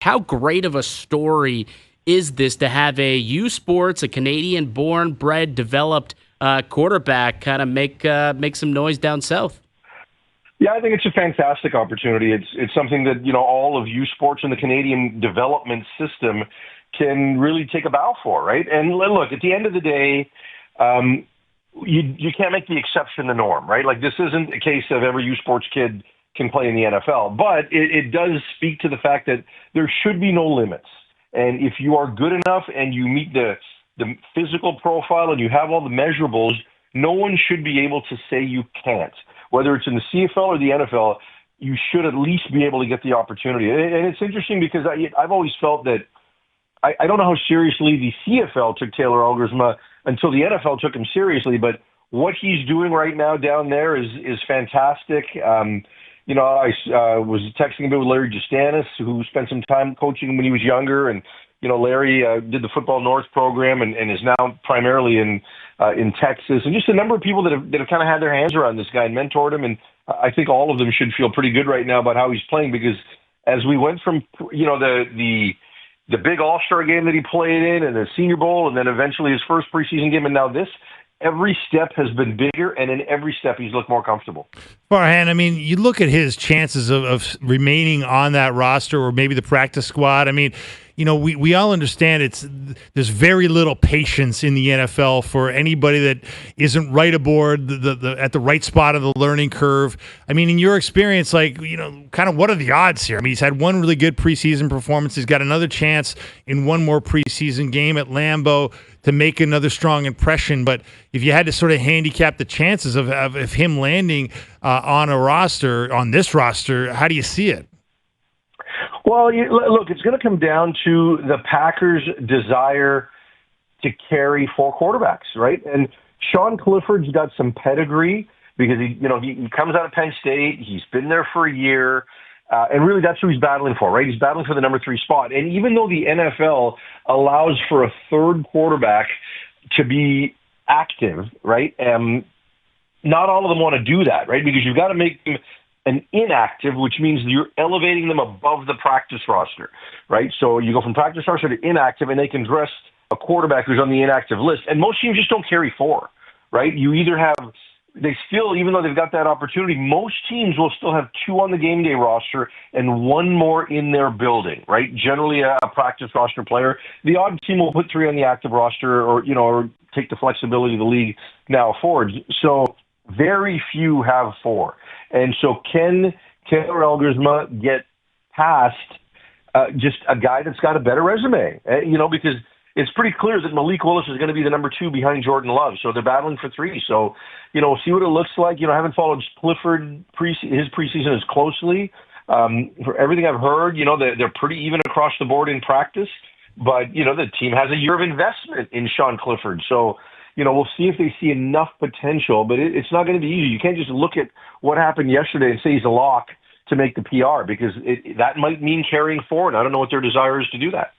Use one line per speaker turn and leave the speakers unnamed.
How great of a story is this to have a U Sports, a Canadian-born, bred, developed quarterback kind of make some noise down south?
Yeah, I think it's a fantastic opportunity. It's something that, all of U Sports and the Canadian development system can really take a bow for, right? And look, at the end of the day, you can't make the exception the norm, right? Like, this isn't a case of every U Sports kid can play in the NFL, but it does speak to the fact that there should be no limits. And if you are good enough and you meet the physical profile and you have all the measurables, no one should be able to say you can't. Whether it's in the CFL or the NFL, you should at least be able to get the opportunity. And it's interesting because I've always felt that I don't know how seriously the CFL took Taylor Elgersma until the NFL took him seriously, but what he's doing right now down there is fantastic. I was texting a bit with Larry Justanis, who spent some time coaching him when he was younger, and Larry did the Football North program and is now primarily in Texas, and just a number of people that have kind of had their hands around this guy and mentored him, and I think all of them should feel pretty good right now about how he's playing, because as we went from the big All-Star game that he played in and the Senior Bowl, and then eventually his first preseason game, and now this, every step has been bigger, and in every step he's looked more comfortable.
Farhan, I mean, you look at his chances of remaining on that roster or maybe the practice squad. I mean, we all understand there's very little patience in the NFL for anybody that isn't right aboard at the right spot of the learning curve. I mean, in your experience, kind of what are the odds here? I mean, he's had one really good preseason performance. He's got another chance in one more preseason game at Lambeau to make another strong impression. But if you had to sort of handicap the chances of him landing on this roster, how do you see it?
Well, look, it's going to come down to the Packers' desire to carry four quarterbacks, right? And Sean Clifford's got some pedigree because he comes out of Penn State. He's been there for a year. And really, that's who he's battling for, right? He's battling for the number 3 spot. And even though the NFL allows for a third quarterback to be active, right? Not all of them want to do that, right? Because you've got to make them an inactive, which means you're elevating them above the practice roster, right? So you go from practice roster to inactive, and they can dress a quarterback who's on the inactive list. And most teams just don't carry 4, right? You either have... They still, even though they've got that opportunity, most teams will still have 2 on the game day roster and 1 more in their building, right? Generally a practice roster player. The odd team will put 3 on the active roster or take the flexibility the league now affords. So very few have 4. And so can Taylor Elgersma get past just a guy that's got a better resume? Because it's pretty clear that Malik Willis is going to be the number 2 behind Jordan Love. So they're battling for 3. So, we'll see what it looks like. I haven't followed Clifford his preseason as closely. For everything I've heard, they're pretty even across the board in practice. But, the team has a year of investment in Sean Clifford. So, we'll see if they see enough potential. But it's not going to be easy. You can't just look at what happened yesterday and say he's a lock to make the PR, because that might mean carrying 4. And I don't know what their desire is to do that.